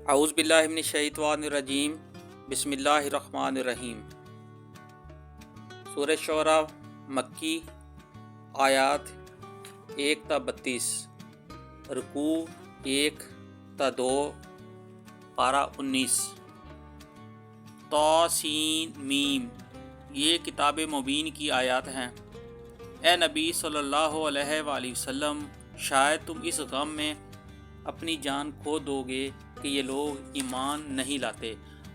اعوذ باللہ من الشیطان الرجیم بسم اللہ الرحمن الرحیم۔ سورہ شعراء مکی، آیات 1 تا 32، رکوع 1 تا 2، پارہ 19۔ طاسین، یہ کتاب مبین کی آیات ہیں۔ اے نبی صلی اللہ علیہ وآلہ وسلم، شاید تم اس غم میں اپنی جان کھو دو گے کہ یہ لوگ ایمان نہیں لاتے۔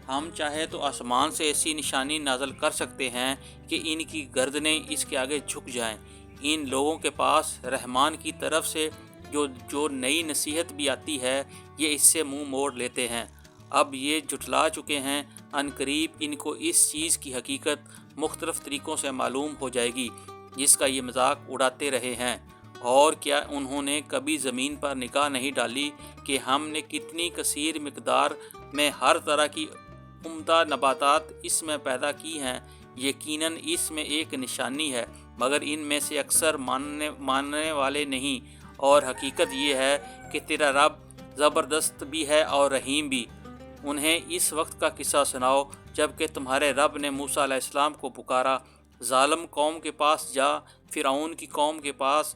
ہم چاہے تو آسمان سے ایسی نشانی نازل کر سکتے ہیں کہ ان کی گردنیں اس کے آگے جھک جائیں۔ ان لوگوں کے پاس رحمان کی طرف سے جو نئی نصیحت بھی آتی ہے، یہ اس سے منہ موڑ لیتے ہیں۔ اب یہ جھٹلا چکے ہیں، ان قریب ان کو اس چیز کی حقیقت مختلف طریقوں سے معلوم ہو جائے گی جس کا یہ مذاق اڑاتے رہے ہیں۔ اور کیا انہوں نے کبھی زمین پر نگاہ نہیں ڈالی کہ ہم نے کتنی کثیر مقدار میں ہر طرح کی عمدہ نباتات اس میں پیدا کی ہیں؟ یقیناً اس میں ایک نشانی ہے، مگر ان میں سے اکثر ماننے والے نہیں۔ اور حقیقت یہ ہے کہ تیرا رب زبردست بھی ہے اور رحیم بھی۔ انہیں اس وقت کا قصہ سناؤ جب کہ تمہارے رب نے موسیٰ علیہ السلام کو پکارا، ظالم قوم کے پاس جا، فرعون کی قوم کے پاس،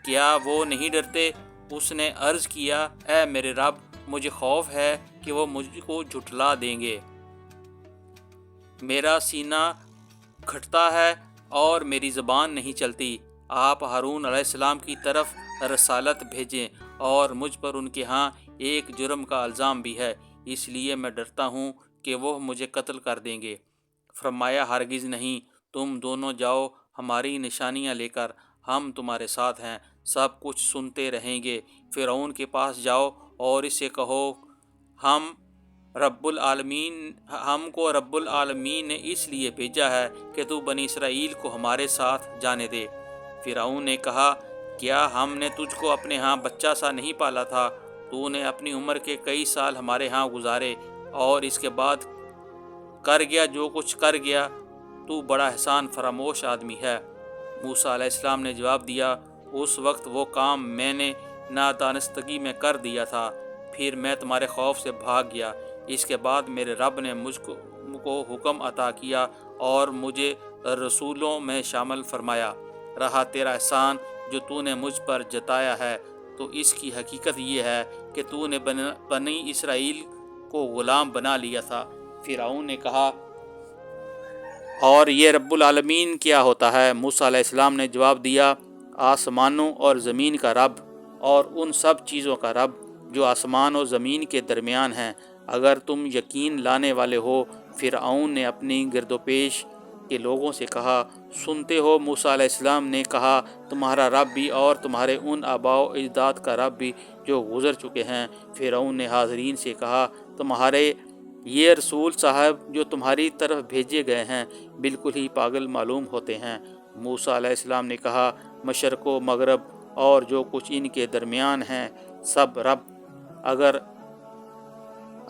کیا وہ نہیں ڈرتے؟ اس نے عرض کیا، اے میرے رب، مجھے خوف ہے کہ وہ مجھ کو جھٹلا دیں گے۔ میرا سینہ گھٹتا ہے اور میری زبان نہیں چلتی۔ آپ ہارون علیہ السلام کی طرف رسالت بھیجیں، اور مجھ پر ان کے ہاں ایک جرم کا الزام بھی ہے، اس لیے میں ڈرتا ہوں کہ وہ مجھے قتل کر دیں گے۔ فرمایا، ہرگز نہیں، تم دونوں جاؤ ہماری نشانیاں لے کر، ہم تمہارے ساتھ ہیں، سب کچھ سنتے رہیں گے۔ فرعون کے پاس جاؤ اور اسے کہو، ہم کو رب العالمین نے اس لیے بھیجا ہے کہ تو بنی اسرائیل کو ہمارے ساتھ جانے دے۔ فرعون نے کہا، کیا ہم نے تجھ کو اپنے ہاں بچہ سا نہیں پالا تھا؟ تو نے اپنی عمر کے کئی سال ہمارے ہاں گزارے، اور اس کے بعد کر گیا جو کچھ کر گیا۔ تو بڑا احسان فراموش آدمی ہے۔ موسیٰ علیہ السلام نے جواب دیا، اس وقت وہ کام میں نے نادانستگی میں کر دیا تھا، پھر میں تمہارے خوف سے بھاگ گیا۔ اس کے بعد میرے رب نے مجھ کو حکم عطا کیا اور مجھے رسولوں میں شامل فرمایا۔ رہا تیرا احسان جو تو نے مجھ پر جتایا ہے، تو اس کی حقیقت یہ ہے کہ تو نے بنی اسرائیل کو غلام بنا لیا تھا۔ فرعون نے کہا، اور یہ رب العالمین کیا ہوتا ہے؟ موسیٰ علیہ السلام نے جواب دیا، آسمانوں اور زمین کا رب، اور ان سب چیزوں کا رب جو آسمان و زمین کے درمیان ہیں، اگر تم یقین لانے والے ہو۔ فرعون نے اپنی گرد و پیش کے لوگوں سے کہا، سنتے ہو؟ موسیٰ علیہ السلام نے کہا، تمہارا رب بھی اور تمہارے ان آباء و اجداد کا رب بھی جو گزر چکے ہیں۔ فرعون نے حاضرین سے کہا، تمہارے یہ رسول صاحب جو تمہاری طرف بھیجے گئے ہیں بالکل ہی پاگل معلوم ہوتے ہیں۔ موسیٰ علیہ السلام نے کہا، مشرق و مغرب اور جو کچھ ان کے درمیان ہیں سب رب،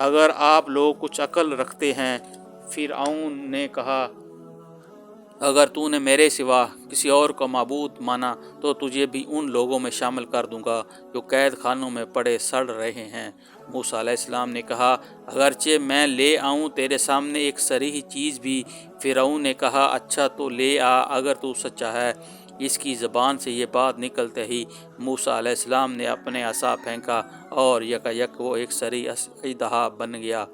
اگر آپ لوگ کچھ عقل رکھتے ہیں۔ فرعون نے کہا، اگر تو نے میرے سوا کسی اور کو معبود مانا تو تجھے بھی ان لوگوں میں شامل کر دوں گا جو قید خانوں میں پڑے سڑ رہے ہیں۔ موسیٰ علیہ السلام نے کہا، اگرچہ میں لے آؤں تیرے سامنے ایک صریح چیز بھی۔ فرعون نے کہا، اچھا تو لے آ، اگر تو سچا ہے۔ اس کی زبان سے یہ بات نکلتے ہی موسیٰ علیہ السلام نے اپنے عصا پھینکا اور یکایک وہ ایک صریح اژدہا بن گیا۔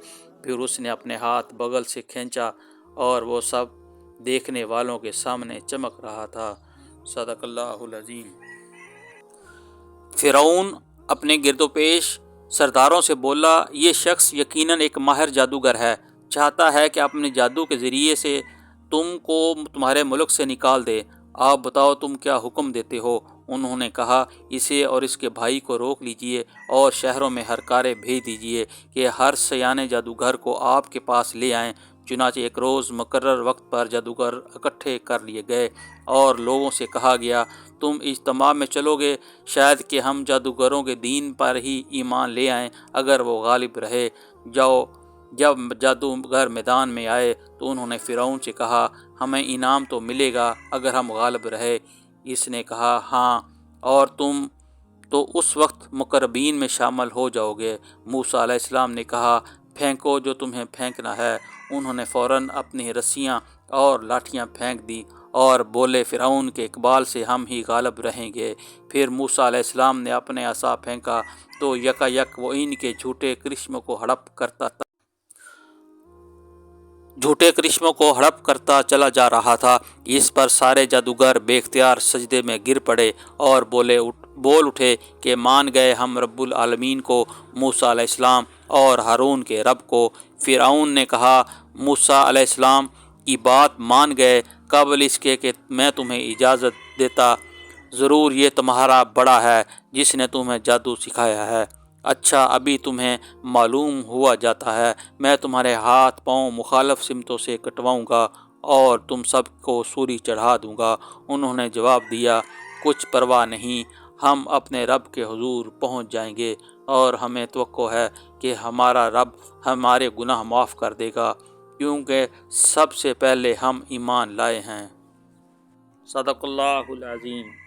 پھر اس نے اپنے ہاتھ بغل سے کھینچا اور وہ سب دیکھنے والوں کے سامنے چمک رہا تھا۔ صدق اللہ العظیم۔ فرعون اپنے گرد و پیش سرداروں سے بولا، یہ شخص یقیناً ایک ماہر جادوگر ہے، چاہتا ہے کہ اپنے جادو کے ذریعے سے تم کو تمہارے ملک سے نکال دے۔ آپ بتاؤ تم کیا حکم دیتے ہو؟ انہوں نے کہا، اسے اور اس کے بھائی کو روک لیجئے اور شہروں میں ہرکارے بھیج دیجئے کہ ہر سیانے جادوگر کو آپ کے پاس لے آئیں۔ چنانچہ ایک روز مقرر وقت پر جادوگر اکٹھے کر لیے گئے اور لوگوں سے کہا گیا، تم اجتماع میں چلو گے، شاید کہ ہم جادوگروں کے دین پر ہی ایمان لے آئیں اگر وہ غالب رہے۔ جب جادوگر میدان میں آئے تو انہوں نے فرعون سے کہا، ہمیں انعام تو ملے گا اگر ہم غالب رہے؟ اس نے کہا، ہاں، اور تم تو اس وقت مقربین میں شامل ہو جاؤ گے۔ موسیٰ علیہ السلام نے کہا پھینکو جو تمہیں پھینکنا ہے۔ انہوں نے فوراً اپنی رسیاں اور لاٹھیاں پھینک دی اور بولے فرعون کے اقبال سے ہم ہی غالب رہیں گے۔ پھر موسیٰ علیہ السلام نے اپنے عصا پھینکا تو یکا یک وہ ان کے جھوٹے کرشموں کو ہڑپ کرتا چلا جا رہا تھا۔ اس پر سارے جادوگر بے اختیار سجدے میں گر پڑے اور بول اٹھے کہ مان گئے ہم رب العالمین کو، موسیٰ علیہ السلام اور ہارون کے رب کو۔ فرعون نے کہا موسیٰ علیہ السلام کی بات مان گئے قبل اس کے کہ میں تمہیں اجازت دیتا، ضرور یہ تمہارا بڑا ہے جس نے تمہیں جادو سکھایا ہے۔ اچھا ابھی تمہیں معلوم ہوا جاتا ہے، میں تمہارے ہاتھ پاؤں مخالف سمتوں سے کٹواؤں گا اور تم سب کو سولی چڑھا دوں گا۔ انہوں نے جواب دیا کچھ پرواہ نہیں، ہم اپنے رب کے حضور پہنچ جائیں گے اور ہمیں توقع ہے کہ ہمارا رب ہمارے گناہ معاف کر دے گا، کیونکہ سب سے پہلے ہم ایمان لائے ہیں۔ صدق اللہ العظیم۔